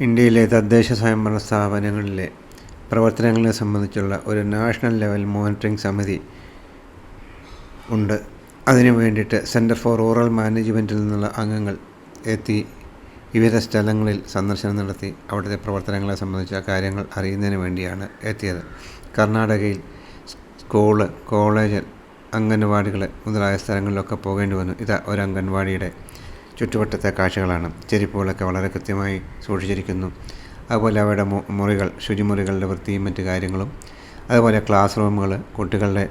ഇന്ത്യയിലെ തദ്ദേശ സ്വയംഭരണ സ്ഥാപനങ്ങളിലെ പ്രവർത്തനങ്ങളെ സംബന്ധിച്ചുള്ള ഒരു നാഷണൽ ലെവൽ മോണിറ്ററിംഗ് സമിതി ഉണ്ട്. അതിനു വേണ്ടിയിട്ട് സെൻറ്റർ ഫോർ റൂറൽ മാനേജ്മെൻറ്റിൽ നിന്നുള്ള അംഗങ്ങൾ എത്തി വിവിധ സ്ഥലങ്ങളിൽ സന്ദർശനം നടത്തി അവിടുത്തെ പ്രവർത്തനങ്ങളെ സംബന്ധിച്ച കാര്യങ്ങൾ അറിയുന്നതിന് വേണ്ടിയാണ് എത്തിയത്. കർണാടകയിൽ സ്കൂള്, കോളേജ്, അംഗൻവാടികൾ മുതലായ സ്ഥലങ്ങളിലൊക്കെ പോകേണ്ടി വന്നു. ഇത് ഒരു അംഗൻവാടിയുടെ ചുറ്റുവട്ടത്തെ കാഴ്ചകളാണ്. ചെരുപ്പുകളൊക്കെ വളരെ കൃത്യമായി സൂക്ഷിച്ചിരിക്കുന്നു. അതുപോലെ അവയുടെ മുറികൾ, ശുചിമുറികളുടെ വൃത്തിയും മറ്റു കാര്യങ്ങളും, അതുപോലെ ക്ലാസ് റൂമുകൾ, കുട്ടികളുടെ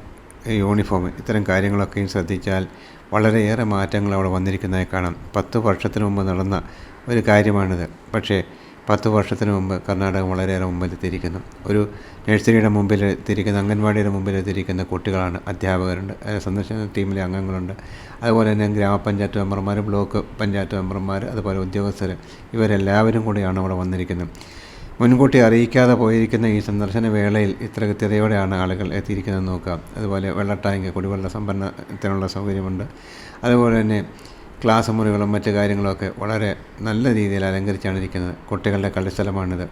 യൂണിഫോം, ഇത്തരം കാര്യങ്ങളൊക്കെയും ശ്രദ്ധിച്ചാൽ വളരെയേറെ മാറ്റങ്ങൾ അവിടെ വന്നിരിക്കുന്നതായി കാണാം. 10 വർഷത്തിന് മുമ്പ് നടന്ന ഒരു കാര്യമാണിത്. പക്ഷേ 10 വർഷത്തിന് മുമ്പ് കർണാടക വളരെയേറെ മുമ്പിലെത്തിയിരിക്കുന്നു. ഒരു നഴ്സറിയുടെ മുമ്പിലെത്തിയിരിക്കുന്ന, അംഗൻവാടിയുടെ മുമ്പിലെത്തിയിരിക്കുന്ന കുട്ടികളാണ്. അധ്യാപകരുണ്ട്, സന്ദർശന ടീമിലെ അംഗങ്ങളുണ്ട്, അതുപോലെ തന്നെ ഗ്രാമപഞ്ചായത്ത് മെമ്പർമാർ, ബ്ലോക്ക് പഞ്ചായത്ത് മെമ്പർമാർ, അതുപോലെ ഉദ്യോഗസ്ഥർ, ഇവരെല്ലാവരും കൂടിയാണ് അവിടെ വന്നിരിക്കുന്നത്. മുൻകൂട്ടി അറിയിക്കാതെ പോയിരിക്കുന്ന ഈ സന്ദർശന വേളയിൽ ഇത്ര കൃത്യതയോടെയാണ് ആളുകൾ എത്തിയിരിക്കുന്നത് നോക്കാം. അതുപോലെ വെള്ള ടാങ്ക്, കുടിവെള്ള സംഭരണത്തിനുള്ള സൗകര്യമുണ്ട്. അതുപോലെ തന്നെ ക്ലാസ് മുറികളും മറ്റു കാര്യങ്ങളൊക്കെ വളരെ നല്ല രീതിയിൽ അലങ്കരിച്ചാണ് ഇരിക്കുന്നത്. കുട്ടികളുടെ കളിസ്ഥലമാണിത്.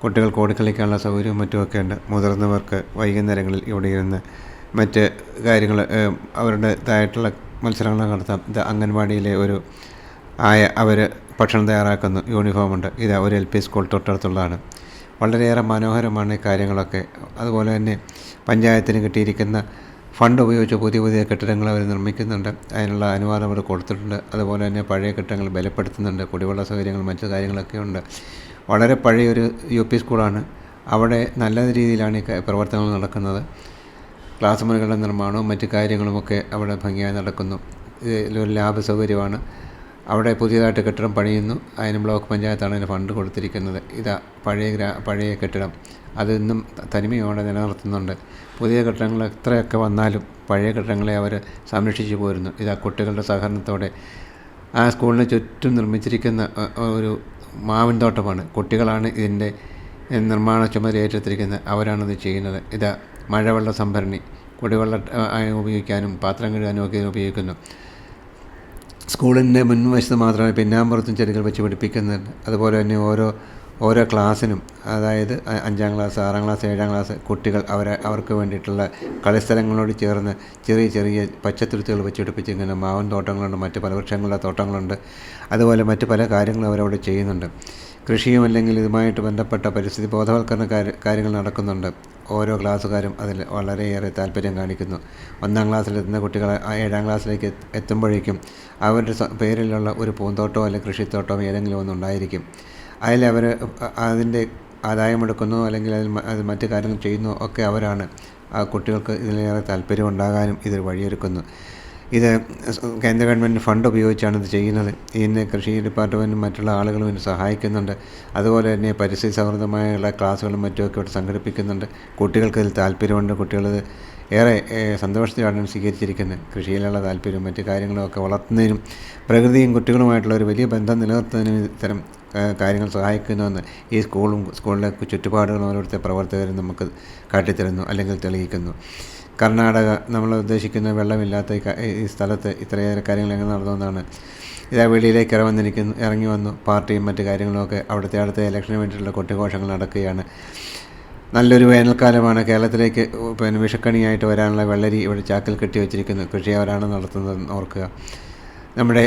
കുട്ടികൾക്ക് ഓടിക്കളിക്കാനുള്ള സൗകര്യവും മറ്റുമൊക്കെ ഉണ്ട്. മുതിർന്നവർക്ക് വൈകുന്നേരങ്ങളിൽ ഇവിടെ ഇരുന്ന് മറ്റ് കാര്യങ്ങൾ, അവരുടേതായിട്ടുള്ള മത്സരങ്ങൾ നടത്താം. ഇത് അംഗൻവാടിയിലെ ഒരു അവർ ഭക്ഷണം തയ്യാറാക്കുന്നു. യൂണിഫോമുണ്ട്. ഇത് ഒരു LP സ്കൂൾ തൊട്ടടുത്തുള്ളതാണ്. വളരെയേറെ മനോഹരമാണ് ഈ കാര്യങ്ങളൊക്കെ. അതുപോലെ തന്നെ പഞ്ചായത്തിന് കിട്ടിയിരിക്കുന്ന ഫണ്ട് ഉപയോഗിച്ച് പുതിയ പുതിയ കെട്ടിടങ്ങൾ അവർ നിർമ്മിക്കുന്നുണ്ട്. അതിനുള്ള അനുവാദം അവർ കൊടുത്തിട്ടുണ്ട്. അതുപോലെ തന്നെ പഴയ കെട്ടിടങ്ങൾ ബലപ്പെടുത്തുന്നുണ്ട്. കുടിവെള്ള സൗകര്യങ്ങൾ, മറ്റു കാര്യങ്ങളൊക്കെ ഉണ്ട്. വളരെ പഴയൊരു UP സ്കൂളാണ്. അവിടെ നല്ല രീതിയിലാണ് ഈ പ്രവർത്തനങ്ങൾ നടക്കുന്നത്. ക്ലാസ് മുറികളുടെ നിർമ്മാണവും മറ്റു കാര്യങ്ങളുമൊക്കെ അവിടെ ഭംഗിയായി നടക്കുന്നു. ഇതിലൊരു ലാബ് സൗകര്യമാണ്. അവിടെ പുതിയതായിട്ട് കെട്ടിടം പണിയുന്നു. അതിന് ബ്ലോക്ക് പഞ്ചായത്താണ് അതിന് ഫണ്ട് കൊടുത്തിരിക്കുന്നത്. ഇതാ പഴയ കെട്ടിടം, അതിന്നും തനിമയോടെ നിലനിർത്തുന്നുണ്ട്. പുതിയ കെട്ടിടങ്ങൾ എത്രയൊക്കെ വന്നാലും പഴയ കെട്ടിടങ്ങളെ അവർ സംരക്ഷിച്ചു പോരുന്നു. ഇതാ കുട്ടികളുടെ സഹകരണത്തോടെ ആ സ്കൂളിന് ചുറ്റും നിർമ്മിച്ചിരിക്കുന്ന ഒരു മാവിൻ തോട്ടമാണ്. കുട്ടികളാണ് ഇതിൻ്റെ നിർമ്മാണ ചുമതല ഏറ്റെടുത്തിരിക്കുന്നത്. അവരാണിത് ചെയ്യുന്നത്. ഇതാ മഴവെള്ള സംഭരണി, കുടിവെള്ളം ഉപയോഗിക്കാനും പാത്രം കഴുകാനും ഒക്കെ ഉപയോഗിക്കുന്നു. സ്കൂളിൻ്റെ മുൻവശത്ത് മാത്രമേ പിന്നാമ്പുറത്തും ചെടികൾ വെച്ച് പിടിപ്പിക്കുന്നുണ്ട്. അതുപോലെ തന്നെ ഓരോ ക്ലാസ്സിനും, അതായത് 5ാം ക്ലാസ്, 6ാം ക്ലാസ്, 7ാം ക്ലാസ് കുട്ടികൾ അവർക്ക് വേണ്ടിയിട്ടുള്ള കളിസ്ഥലങ്ങളോട് ചേർന്ന് ചെറിയ പച്ചത്തുരുത്തുകൾ വെച്ച് പിടിപ്പിച്ചിരിക്കുന്ന മാവൻ തോട്ടങ്ങളുണ്ട്, മറ്റ് പല വൃക്ഷങ്ങളുടെ തോട്ടങ്ങളുണ്ട്. അതുപോലെ മറ്റ് പല കാര്യങ്ങളും അവരവിടെ ചെയ്യുന്നുണ്ട്. കൃഷിയും അല്ലെങ്കിൽ ഇതുമായിട്ട് ബന്ധപ്പെട്ട പരിസ്ഥിതി ബോധവൽക്കരണ കാര്യങ്ങൾ നടക്കുന്നുണ്ട്. ഓരോ ക്ലാസ്സുകാരും അതിൽ വളരെയേറെ താല്പര്യം കാണിക്കുന്നു. 1ാം ക്ലാസ്സിലെത്തുന്ന കുട്ടികൾ 7ാം ക്ലാസ്സിലേക്ക് എത്തുമ്പോഴേക്കും അവരുടെ പേരിലുള്ള ഒരു പൂന്തോട്ടമോ അല്ലെങ്കിൽ കൃഷിത്തോട്ടമോ ഏതെങ്കിലും ഒന്നുണ്ടായിരിക്കും. അതിലവർ അതിൻ്റെ ആദായമെടുക്കുന്നു, അല്ലെങ്കിൽ അത് മറ്റു കാര്യങ്ങൾ ചെയ്യുന്നു ഒക്കെ അവരാണ്. ആ കുട്ടികൾക്ക് ഇതിലേറെ താല്പര്യം ഉണ്ടാകാനും ഇത് വഴിയൊരുക്കുന്നു. ഇത് കേന്ദ്ര ഗവൺമെൻറ് ഫണ്ട് ഉപയോഗിച്ചാണ് ഇത് ചെയ്യുന്നത്. ഇതിന് കൃഷി ഡിപ്പാർട്ട്മെൻറ്റും മറ്റുള്ള ആളുകളും ഇതിന് സഹായിക്കുന്നുണ്ട്. അതുപോലെ തന്നെ പരിസ്ഥിതി സൗഹൃദമായുള്ള ക്ലാസ്സുകളും മറ്റുമൊക്കെ ഇവിടെ സംഘടിപ്പിക്കുന്നുണ്ട്. കുട്ടികൾക്ക് ഇതിൽ താല്പര്യമുണ്ട്. കുട്ടികൾ ഏറെ സന്തോഷത്തോടെയാണ് സ്വീകരിച്ചിരിക്കുന്നത്. കൃഷിയിലുള്ള താല്പര്യവും മറ്റു കാര്യങ്ങളുമൊക്കെ വളർത്തുന്നതിനും പ്രകൃതിയും കുട്ടികളുമായിട്ടുള്ള ഒരു വലിയ ബന്ധം നിലനിർത്തുന്നതിനും ഇത്തരം കാര്യങ്ങൾ സഹായിക്കുന്നുവെന്ന് ഈ സ്കൂളിലെ ചുറ്റുപാടുകളും ഓരോരുത്തർ പ്രവർത്തകരും നമുക്ക് കാട്ടിത്തരുന്നു, അല്ലെങ്കിൽ തെളിയിക്കുന്നു. കർണാടക നമ്മൾ ഉദ്ദേശിക്കുന്ന വെള്ളമില്ലാത്ത ഈ സ്ഥലത്ത് ഇത്രയേറെ കാര്യങ്ങൾ എങ്ങനെ നടന്നുവെന്നാണ്. ഇതാ വെളിയിലേക്ക് ഇറങ്ങി വന്നു. പാർട്ടിയും മറ്റു കാര്യങ്ങളുമൊക്കെ അടുത്ത ഇലക്ഷന് വേണ്ടിയിട്ടുള്ള കൊട്ടിഘോഷങ്ങൾ നടക്കുകയാണ്. നല്ലൊരു വേനൽക്കാലമാണ്. കേരളത്തിലേക്ക് വിഷക്കണിയായിട്ട് വരാനുള്ള വെള്ളരി ഇവിടെ ചാക്കിൽ കെട്ടി വെച്ചിരിക്കുന്നു. കൃഷി അവരാണ് നടത്തുന്നതെന്ന് ഓർക്കുക. നമ്മുടെ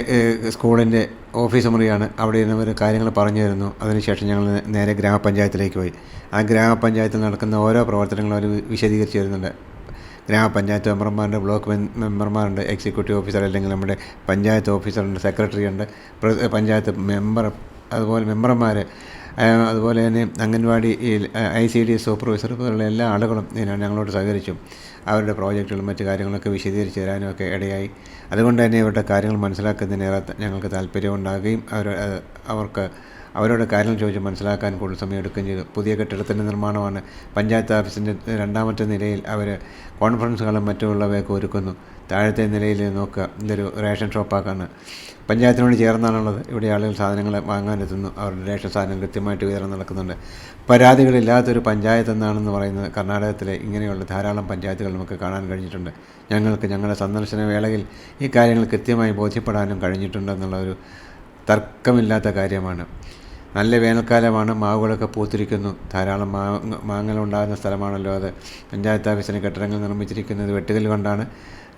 സ്കൂളിൻ്റെ ഓഫീസ് മുറിയാണ്. അവിടെ ഇരുന്നവർ കാര്യങ്ങൾ പറഞ്ഞു തരുന്നു. അതിനുശേഷം ഞങ്ങൾ നേരെ ഗ്രാമപഞ്ചായത്തിലേക്ക് പോയി. ആ ഗ്രാമപഞ്ചായത്തിൽ നടക്കുന്ന ഓരോ പ്രവർത്തനങ്ങളും അവർ വിശദീകരിച്ച് തരുന്നുണ്ട്. ഗ്രാമപഞ്ചായത്ത് മെമ്പർമാരുണ്ട്, ബ്ലോക്ക് മെമ്പർമാരുണ്ട്, എക്സിക്യൂട്ടീവ് ഓഫീസർ അല്ലെങ്കിൽ നമ്മുടെ പഞ്ചായത്ത് ഓഫീസറുണ്ട്, സെക്രട്ടറി ഉണ്ട്, പഞ്ചായത്ത് മെമ്പർ, അതുപോലെ മെമ്പർമാർ, അതുപോലെ തന്നെ അംഗൻവാടി ICD സൂപ്പർവൈസർ പോലുള്ള എല്ലാ ആളുകളും ഞങ്ങളോട് സഹകരിച്ചു. അവരുടെ പ്രോജക്റ്റുകളും മറ്റു കാര്യങ്ങളൊക്കെ വിശദീകരിച്ച് തരാനും ഒക്കെ ഇടയായി. അതുകൊണ്ട് തന്നെ ഇവരുടെ കാര്യങ്ങൾ മനസ്സിലാക്കുന്നതിനേറെ ഞങ്ങൾക്ക് താല്പര്യമുണ്ടാകുകയും അവരോട് കാര്യങ്ങൾ ചോദിച്ച് മനസ്സിലാക്കാൻ കൂടുതൽ സമയം എടുക്കുകയും ചെയ്തു. പുതിയ കെട്ടിടത്തിൻ്റെ നിർമ്മാണമാണ്. പഞ്ചായത്ത് ഓഫീസിൻ്റെ 2ാമത്തെ നിലയിൽ അവർ കോൺഫറൻസ് ഹാളും മറ്റുള്ളവയൊക്കെ ഒരുക്കുന്നു. താഴത്തെ നിലയിൽ നോക്കുക, ഇതൊരു റേഷൻ ഷോപ്പാക്കാണ്. പഞ്ചായത്തിനോട് ചേർന്നാണുള്ളത്. ഇവിടെ ആളുകൾ സാധനങ്ങൾ വാങ്ങാനെത്തുന്നു. അവരുടെ റേഷൻ സാധനം കൃത്യമായിട്ട് വിതരണം നടക്കുന്നുണ്ട്. പരാതികളില്ലാത്തൊരു പഞ്ചായത്ത് എന്നാണെന്ന് പറയുന്നത് കർണാടകത്തിലെ ഇങ്ങനെയുള്ള ധാരാളം പഞ്ചായത്തുകൾ നമുക്ക് കാണാൻ കഴിഞ്ഞിട്ടുണ്ട്. ഞങ്ങളുടെ സന്ദർശന വേളയിൽ ഈ കാര്യങ്ങൾ കൃത്യമായി ബോധ്യപ്പെടാനും കഴിഞ്ഞിട്ടുണ്ടെന്നുള്ള ഒരു തർക്കമില്ലാത്ത കാര്യമാണ്. നല്ല വേനൽക്കാലമാണ്, മാവുകളൊക്കെ പൂത്തിരിക്കുന്നു. ധാരാളം മാങ്ങകളുണ്ടാകുന്ന സ്ഥലമാണല്ലോ അത്. പഞ്ചായത്ത് ഓഫീസിന് കെട്ടിടങ്ങൾ നിർമ്മിച്ചിരിക്കുന്നത് വെട്ടുകല്ല് കൊണ്ടാണ്.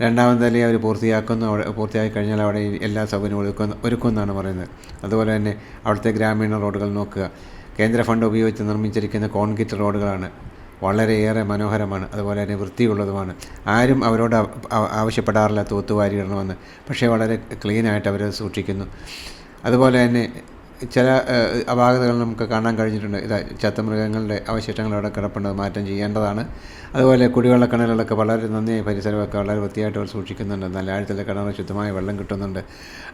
രണ്ടാമത് നില അവർ പൂർത്തിയാക്കി കഴിഞ്ഞാൽ അവിടെ എല്ലാ സൗകര്യവും ഒരുക്കുമെന്നാണ് പറയുന്നത്. അതുപോലെ തന്നെ അവിടുത്തെ ഗ്രാമീണ റോഡുകൾ നോക്കുക. കേന്ദ്ര ഫണ്ട് ഉപയോഗിച്ച് നിർമ്മിച്ചിരിക്കുന്ന കോൺക്രീറ്റ് റോഡുകളാണ്. വളരെയേറെ മനോഹരമാണ്, അതുപോലെ തന്നെ വൃത്തിയുള്ളതുമാണ്. ആരും അവരോട് ആവശ്യപ്പെടാറില്ല തൂത്തുവാരി ഇടണമെന്ന്. പക്ഷേ വളരെ ക്ലീനായിട്ട് അവർ സൂക്ഷിക്കുന്നു. അതുപോലെ തന്നെ ചില അപാകതകൾ നമുക്ക് കാണാൻ കഴിഞ്ഞിട്ടുണ്ട്. ചത്ത മൃഗങ്ങളുടെ അവശിഷ്ടങ്ങൾ അവിടെ കിടപ്പുണ്ട്, മാറ്റം ചെയ്യേണ്ടതാണ്. അതുപോലെ കുടിവെള്ള കിണറുകളൊക്കെ വളരെ നന്നായി പരിസരമൊക്കെ വളരെ വൃത്തിയായിട്ട് അവർ സൂക്ഷിക്കുന്നുണ്ട്. നല്ല ആഴത്തിലെ കിണർ, ശുദ്ധമായ വെള്ളം കിട്ടുന്നുണ്ട്.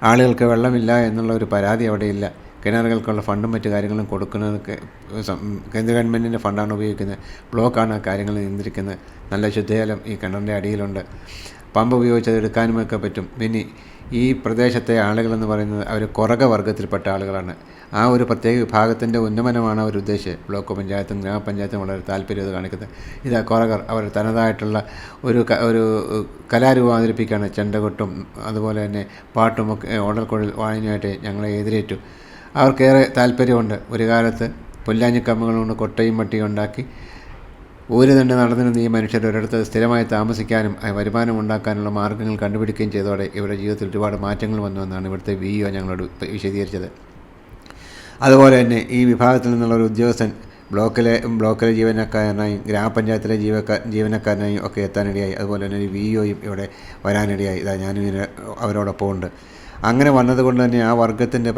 ആളുകൾക്ക് വെള്ളമില്ല എന്നുള്ള ഒരു പരാതി അവിടെയില്ല. കിണറുകൾക്കുള്ള ഫണ്ടും മറ്റു കാര്യങ്ങളും കൊടുക്കുന്നതൊക്കെ കേന്ദ്ര ഗവൺമെൻറ്റിൻ്റെ ഫണ്ടാണ് ഉപയോഗിക്കുന്നത്. ബ്ലോക്കാണ് ആ കാര്യങ്ങൾ നിയന്ത്രിക്കുന്നത്. നല്ല ശുദ്ധജലം ഈ കിണറിൻ്റെ അടിയിലുണ്ട്. പമ്പ് ഉപയോഗിച്ചത് എടുക്കാനുമൊക്കെ പറ്റും. പിന്നെ ഈ പ്രദേശത്തെ ആളുകളെന്ന് പറയുന്നത് അവർ കുറക വർഗ്ഗത്തിൽപ്പെട്ട ആളുകളാണ്. ആ ഒരു പ്രത്യേക വിഭാഗത്തിൻ്റെ ഉന്നമനമാണ് അവർ ഉദ്ദേശിച്ചത്. ബ്ലോക്ക് പഞ്ചായത്തും ഗ്രാമപഞ്ചായത്തും വളരെ താല്പര്യം ഇത് കാണിക്കുന്നത്. കുറകർ അവർ തനതായിട്ടുള്ള ഒരു കലാരൂപം അവതരിപ്പിക്കുകയാണ്. ചെണ്ടകൊട്ടും അതുപോലെ തന്നെ പാട്ടുമൊക്കെ ഓടൽക്കുഴൽ വായനയായിട്ട് ഞങ്ങളെ എതിരേറ്റു. അവർക്കേറെ താല്പര്യമുണ്ട്. ഒരു കാലത്ത് പുല്ലാഞ്ഞിക്കമ്പുകൾ കൊണ്ട് കൊട്ടയും മട്ടിയും ഉണ്ടാക്കി ഊര് തന്നെ നടന്നിരുന്ന ഈ മനുഷ്യർ ഒരിടത്ത് സ്ഥിരമായി താമസിക്കാനും വരുമാനം ഉണ്ടാക്കാനുള്ള മാർഗ്ഗങ്ങൾ കണ്ടുപിടിക്കുകയും ചെയ്തതോടെ ഇവരുടെ ജീവിതത്തിൽ ഒരുപാട് മാറ്റങ്ങൾ വന്നുവെന്നാണ് ഇവിടുത്തെ വിഇഒ ഞങ്ങളോട് വിശദീകരിച്ചത്. അതുപോലെ തന്നെ ഈ വിഭാഗത്തിൽ നിന്നുള്ള ഒരു ഉദ്യോഗസ്ഥൻ ബ്ലോക്കിലെ ജീവനക്കാരനായും ഗ്രാമപഞ്ചായത്തിലെ ജീവനക്കാരനായും ഒക്കെ എത്താനിടയായി. അതുപോലെ തന്നെ ഒരു വിഇഒയും ഇവിടെ വരാനിടയായി. ഞാനിങ്ങനെ അവരോടൊപ്പം ഉണ്ട്. അങ്ങനെ വന്നതുകൊണ്ട് തന്നെ ആ വർഗത്തിൻ്റെ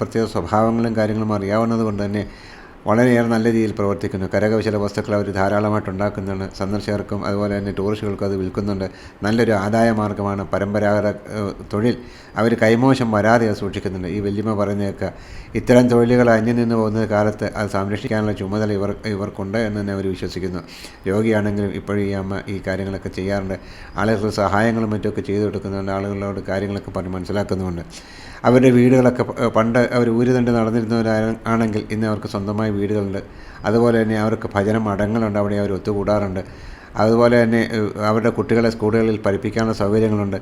പ്രത്യേക സ്വഭാവങ്ങളും കാര്യങ്ങളും അറിയാവുന്നത് കൊണ്ട് തന്നെ വളരെയേറെ നല്ല രീതിയിൽ പ്രവർത്തിക്കുന്നു. കരകൗശല വസ്തുക്കൾ അവർ ധാരാളമായിട്ട് ഉണ്ടാക്കുന്നുണ്ട്. സന്ദർശകർക്കും അതുപോലെ തന്നെ ടൂറിസ്റ്റുകൾക്കും അത് വിൽക്കുന്നുണ്ട്. നല്ലൊരു ആദായ മാർഗ്ഗമാണ്. പരമ്പരാഗത തൊഴിൽ അവർ കൈമോശം വരാതെ അത് സൂക്ഷിക്കുന്നുണ്ട്. ഈ വല്യമ്മ പറയുന്നതൊക്കെ ഇത്തരം തൊഴിലുകൾ അന്യം നിന്ന് പോകുന്ന കാലത്ത് അത് സംരക്ഷിക്കാനുള്ള ചുമതല ഇവർക്കുണ്ട് എന്ന് തന്നെ അവർ വിശ്വസിക്കുന്നു. രോഗിയാണെങ്കിലും ഇപ്പോഴും ഈ അമ്മ ഈ കാര്യങ്ങളൊക്കെ ചെയ്യാറുണ്ട്. ആളുകൾക്ക് സഹായങ്ങളും മറ്റുമൊക്കെ ചെയ്തു കൊടുക്കുന്നുണ്ട്. ആളുകളോട് കാര്യങ്ങളൊക്കെ പറഞ്ഞ് മനസ്സിലാക്കുന്നുമുണ്ട്. അവരുടെ വീടുകളൊക്കെ പണ്ട് അവർ ഊരുതണ്ട് നടന്നിരുന്നവരാണെങ്കിൽ ഇന്ന് അവർക്ക് സ്വന്തമായി വീടുകളുണ്ട്. അതുപോലെ തന്നെ അവർക്ക് ഭജന മഠങ്ങളുണ്ട്, അവിടെ അവർ ഒത്തുകൂടാറുണ്ട്. അതുപോലെ തന്നെ അവരുടെ കുട്ടികളെ സ്കൂളുകളിൽ പഠിപ്പിക്കാനുള്ള സൗകര്യങ്ങളുണ്ട്.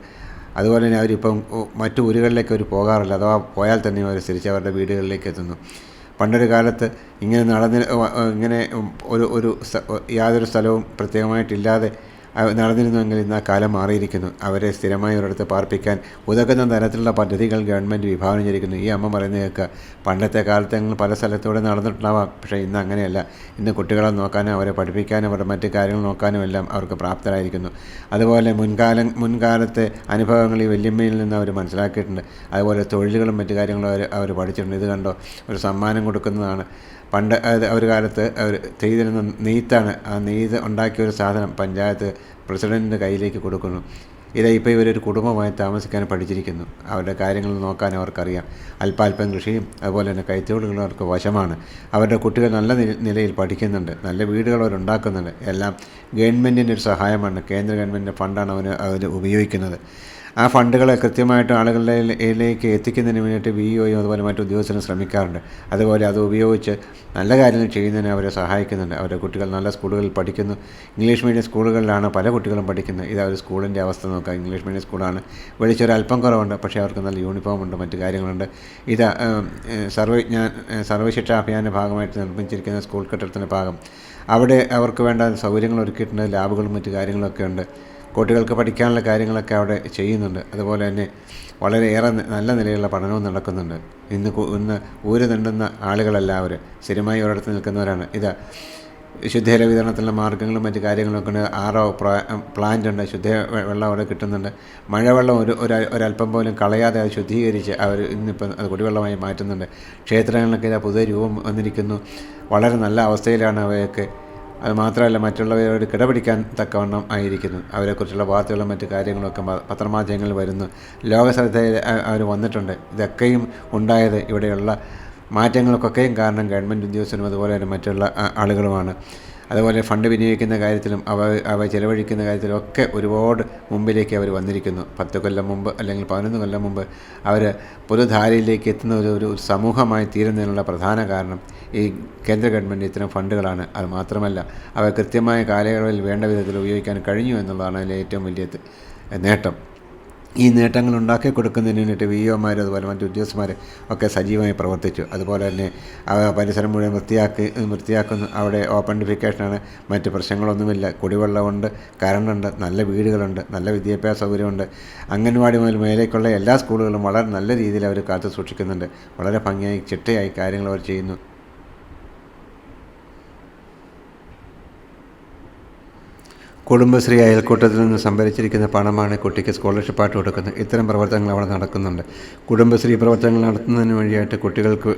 അതുപോലെ തന്നെ അവരിപ്പം മറ്റു ഊരുകളിലേക്ക് അവർ പോകാറില്ല. അഥവാ പോയാൽ തന്നെ അവർ തിരിച്ച് അവരുടെ വീടുകളിലേക്ക് എത്തുന്നു. പണ്ടൊരു കാലത്ത് ഇങ്ങനെ യാതൊരു സ്ഥലവും പ്രത്യേകമായിട്ടില്ലാതെ നടന്നിരുന്നുവെങ്കിൽ ഇന്ന് ആ കാലം മാറിയിരിക്കുന്നു. അവരെ സ്ഥിരമായി ഒരിടത്ത് പാർപ്പിക്കാൻ ഉതകുന്ന തരത്തിലുള്ള പദ്ധതികൾ ഗവൺമെൻറ് വിഭാവനം ചെയ്തിരിക്കുന്നു. ഈ അമ്മ പറയുന്നത് കേൾക്കുക. പണ്ടത്തെ കാലത്ത് ഞങ്ങൾ പല സ്ഥലത്തൂടെ നടന്നിട്ടുണ്ടാവാം, പക്ഷേ ഇന്ന് അങ്ങനെയല്ല. ഇന്ന് കുട്ടികളെ നോക്കാനും അവരെ പഠിപ്പിക്കാനും അവരുടെ മറ്റു കാര്യങ്ങൾ നോക്കാനും എല്ലാം അവർക്ക് പ്രാപ്തരായിരിക്കുന്നു. അതുപോലെ മുൻകാലത്തെ അനുഭവങ്ങൾ ഈ വല്യമ്മയിൽ നിന്ന് അവർ മനസ്സിലാക്കിയിട്ടുണ്ട്. അതുപോലെ തൊഴിലുകളും മറ്റു കാര്യങ്ങളും അവർ പഠിച്ചിട്ടുണ്ട്. ഇത് കണ്ടോ, ഒരു സമ്മാനം കൊടുക്കുന്നതാണ്. പണ്ട് ഒരു കാലത്ത് അവർ ചെയ്തിരുന്ന നെയ്ത്താണ്. ആ നെയ്ത് ഉണ്ടാക്കിയ ഒരു സാധനം പഞ്ചായത്ത് പ്രസിഡൻറ്റിൻ്റെ കയ്യിലേക്ക് കൊടുക്കുന്നു. ഇപ്പോൾ ഇവരൊരു കുടുംബമായി താമസിക്കാൻ പഠിച്ചിരിക്കുന്നു. അവരുടെ കാര്യങ്ങൾ നോക്കാൻ അവർക്കറിയാം. അല്പാൽപ്പം കൃഷിയും അതുപോലെ തന്നെ കൈത്തൊഴിലുകളും അവർക്ക് വശമാണ്. അവരുടെ കുട്ടികൾ നല്ല നിലയിൽ പഠിക്കുന്നുണ്ട്. നല്ല വീടുകൾ അവരുണ്ടാക്കുന്നുണ്ട്. എല്ലാം ഗവൺമെൻറ്റിൻ്റെ ഒരു സഹായമാണ്. കേന്ദ്ര ഗവൺമെൻറ്റിൻ്റെ ഫണ്ടാണ് അവർ ഉപയോഗിക്കുന്നത്. ആ ഫണ്ടുകളെ കൃത്യമായിട്ട് ആളുകളിലേക്ക് എത്തിക്കുന്നതിന് വേണ്ടിയിട്ട് വിഇഒയും അതുപോലെ മറ്റു ഉദ്യോഗസ്ഥരും ശ്രമിക്കാറുണ്ട്. അതുപോലെ അത് ഉപയോഗിച്ച് നല്ല കാര്യങ്ങൾ ചെയ്യുന്നതിന് അവരെ സഹായിക്കുന്നുണ്ട്. അവരുടെ കുട്ടികൾ നല്ല സ്കൂളുകളിൽ പഠിക്കുന്നു. ഇംഗ്ലീഷ് മീഡിയം സ്കൂളുകളിലാണ് പല കുട്ടികളും പഠിക്കുന്നത്. ഇത് അവർ സ്കൂളിൻ്റെ അവസ്ഥ നോക്കാം. ഇംഗ്ലീഷ് മീഡിയം സ്കൂളാണ്. വെളിച്ചൊരല്പം കുറവുണ്ട്, പക്ഷേ അവർക്ക് നല്ല യൂണിഫോമുണ്ട്, മറ്റു കാര്യങ്ങളുണ്ട്. ഇത് സർവ്വശിക്ഷാ അഭിയാൻ്റെ ഭാഗമായിട്ട് നിർമ്മിച്ചിരിക്കുന്ന സ്കൂൾ കെട്ടിടത്തിൻ്റെ ഭാഗം. അവിടെ അവർക്ക് വേണ്ട സൗകര്യങ്ങൾ ഒരുക്കിയിട്ടുണ്ട്. ലാബുകളും മറ്റു കാര്യങ്ങളൊക്കെ ഉണ്ട്. കുട്ടികൾക്ക് പഠിക്കാനുള്ള കാര്യങ്ങളൊക്കെ അവിടെ ചെയ്യുന്നുണ്ട്. അതുപോലെ തന്നെ വളരെയേറെ നല്ല നിലയിലുള്ള പഠനവും നടക്കുന്നുണ്ട്. ഇന്ന് ഊര് തണ്ടുന്ന ആളുകളെല്ലാവരും സ്ഥിരമായി ഒരിടത്ത് നിൽക്കുന്നവരാണ്. ശുദ്ധജല വിതരണത്തിലുള്ള മാർഗ്ഗങ്ങളും മറ്റു കാര്യങ്ങളൊക്കെ ഉണ്ട്. പ്ലാന്റ് ഉണ്ട്. ശുദ്ധ വെള്ളം അവിടെ കിട്ടുന്നുണ്ട്. മഴവെള്ളം ഒരല്പം പോലും കളയാതെ അത് ശുദ്ധീകരിച്ച് അവർ ഇന്നിപ്പം അത് കുടിവെള്ളമായി മാറ്റുന്നുണ്ട്. ക്ഷേത്രങ്ങളിലൊക്കെ പുതിയ രൂപം വന്നിരിക്കുന്നു. വളരെ നല്ല അവസ്ഥയിലാണ് അവയൊക്കെ. അത് മാത്രമല്ല, മറ്റുള്ളവരോട് കിടപിടിക്കാൻ തക്കവണ്ണം ആയിരിക്കുന്നു. അവരെക്കുറിച്ചുള്ള വാർത്തകളും മറ്റു കാര്യങ്ങളൊക്കെ പത്രമാധ്യമങ്ങളിൽ വരുന്നു. ലോകശ്രദ്ധയിൽ അവർ വന്നിട്ടുണ്ട്. ഇതൊക്കെയും ഉണ്ടായത് ഇവിടെയുള്ള മാറ്റങ്ങൾക്കൊക്കെയും കാരണം ഗവൺമെൻറ് ഉദ്യോഗസ്ഥരും അതുപോലെ തന്നെ മറ്റുള്ള ആളുകളുമാണ്. അതുപോലെ ഫണ്ട് വിനിയോഗിക്കുന്ന കാര്യത്തിലും അവ ചെലവഴിക്കുന്ന കാര്യത്തിലും ഒക്കെ ഒരുപാട് മുമ്പിലേക്ക് അവർ വന്നിരിക്കുന്നു. 10 കൊല്ലം മുമ്പ് അല്ലെങ്കിൽ 11 കൊല്ലം മുമ്പ് അവർ പൊതുധാരയിലേക്ക് എത്തുന്ന ഒരു സമൂഹമായി തീരുന്നതിനുള്ള പ്രധാന കാരണം ഈ കേന്ദ്ര ഗവൺമെൻറ് ഇത്തരം ഫണ്ടുകളാണ്. അത് മാത്രമല്ല, അവ കൃത്യമായ കാലയളവിൽ വേണ്ട വിധത്തിൽ ഉപയോഗിക്കാൻ കഴിഞ്ഞു എന്നുള്ളതാണ് അതിലെ ഏറ്റവും വലിയ നേട്ടം. ഈ നേട്ടങ്ങൾ ഉണ്ടാക്കി കൊടുക്കുന്നതിന് വേണ്ടിയിട്ട് VOമാർ അതുപോലെ മറ്റ് ഉദ്യോഗസ്ഥന്മാർ ഒക്കെ സജീവമായി പ്രവർത്തിച്ചു. അതുപോലെ തന്നെ പരിസരം മുഴുവൻ വൃത്തിയാക്കുന്നു. അവിടെ ഓപ്പൺ ഡിഫിക്കേഷനാണ്, മറ്റ് പ്രശ്നങ്ങളൊന്നുമില്ല. കുടിവെള്ളമുണ്ട്, കറണ്ടുണ്ട്, നല്ല വീടുകളുണ്ട്, നല്ല വിദ്യാഭ്യാസ സൗകര്യമുണ്ട്. അംഗൻവാടി മുതൽ മേലേക്കുള്ള എല്ലാ സ്കൂളുകളും വളരെ നല്ല രീതിയിൽ അവർ കാത്തു സൂക്ഷിക്കുന്നുണ്ട്. വളരെ ഭംഗിയായി ചിട്ടയായി കാര്യങ്ങൾ അവർ ചെയ്യുന്നു. കുടുംബശ്രീ അയൽക്കൂട്ടത്തിൽ നിന്ന് സംഭരിച്ചിരിക്കുന്ന പണമാണ് കുട്ടിക്ക് സ്കോളർഷിപ്പായിട്ട് കൊടുക്കുന്നത്. ഇത്തരം പ്രവർത്തനങ്ങൾ അവിടെ നടക്കുന്നുണ്ട്. കുടുംബശ്രീ പ്രവർത്തനങ്ങൾ നടത്തുന്നതിന് വഴിയായിട്ട് കുട്ടികൾക്ക്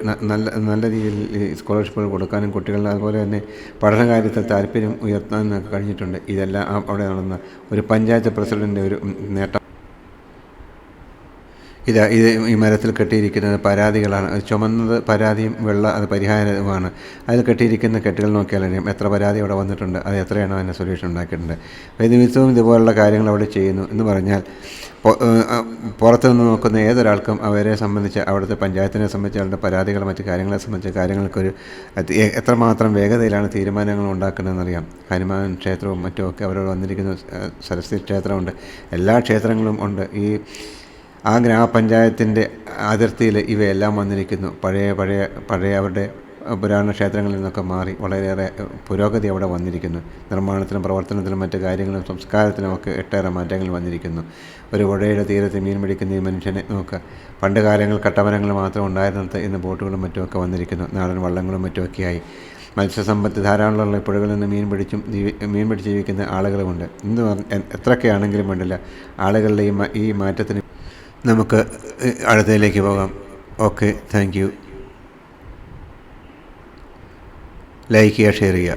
നല്ല രീതിയിൽ സ്കോളർഷിപ്പുകൾ കൊടുക്കാനും കുട്ടികളുടെ അതുപോലെ തന്നെ പഠനകാര്യത്തിൽ താല്പര്യം ഉയർത്താനും കഴിഞ്ഞിട്ടുണ്ട്. ഇതെല്ലാം അവിടെ നടന്ന ഒരു പഞ്ചായത്ത് പ്രസിഡൻ്റിൻ്റെ ഒരു നേട്ടം. ഇത് ഈ മരത്തിൽ കെട്ടിയിരിക്കുന്നത് പരാതികളാണ്. ചുമന്നത് പരാതിയും അത് പരിഹാരവുമാണ്. അതിൽ കെട്ടിയിരിക്കുന്ന കെട്ടുകൾ നോക്കിയാലറിയാം എത്ര പരാതി അവിടെ വന്നിട്ടുണ്ട്, അത് എത്രയാണ് അതിൻ്റെ സൊല്യൂഷൻ ഉണ്ടാക്കിയിട്ടുണ്ട്. ദിവസവും ഇതുപോലുള്ള കാര്യങ്ങൾ അവിടെ ചെയ്യുന്നു എന്ന് പറഞ്ഞാൽ പുറത്തു നിന്ന് നോക്കുന്ന ഏതൊരാൾക്കും അവരെ സംബന്ധിച്ച് അവിടുത്തെ പഞ്ചായത്തിനെ സംബന്ധിച്ച് അവരുടെ പരാതികൾ മറ്റ് കാര്യങ്ങളെ സംബന്ധിച്ച് കാര്യങ്ങൾക്കൊരു എത്രമാത്രം വേഗതയിലാണ് തീരുമാനങ്ങൾ ഉണ്ടാക്കുന്നതെന്നറിയാം. ഹനുമാൻ ക്ഷേത്രവും മറ്റുമൊക്കെ അവരോട് വന്നിരിക്കുന്ന സരസ്വതി ക്ഷേത്രമുണ്ട്, എല്ലാ ക്ഷേത്രങ്ങളും ഉണ്ട്. ആ ഗ്രാമപഞ്ചായത്തിൻ്റെ അതിർത്തിയിൽ ഇവയെല്ലാം വന്നിരിക്കുന്നു. പഴയ അവരുടെ പുരാണ ക്ഷേത്രങ്ങളിൽ നിന്നൊക്കെ മാറി വളരെയേറെ പുരോഗതി അവിടെ വന്നിരിക്കുന്നു. നിർമ്മാണത്തിലും പ്രവർത്തനത്തിലും മറ്റ് കാര്യങ്ങളും സംസ്കാരത്തിലുമൊക്കെ ഒട്ടേറെ മാറ്റങ്ങൾ വന്നിരിക്കുന്നു. ഒരു പുഴയുടെ തീരത്ത് മീൻ പിടിക്കുന്ന ഈ മനുഷ്യനെ നോക്കുക. പണ്ട് കാലങ്ങൾ കട്ടമരങ്ങൾ മാത്രം ഉണ്ടായിരുന്നത് ഇന്ന് ബോട്ടുകളും മറ്റുമൊക്കെ വന്നിരിക്കുന്നു. നാടൻ വള്ളങ്ങളും മറ്റുമൊക്കെയായി മത്സ്യസമ്പത്ത് ധാരാളമുള്ള പുഴകളിൽ നിന്ന് മീൻ പിടിച്ച് ജീവിക്കുന്ന ആളുകളുമുണ്ട്. ഇന്ന് എത്രയൊക്കെയാണെങ്കിലും വേണ്ടില്ല, ആളുകളുടെ ഈ മാറ്റത്തിന് നമുക്ക് അടുത്തതിലേക്ക് പോകാം. Okay, thank you. ലൈക്ക് ചെയ്യുക, ഷെയർ ചെയ്യുക.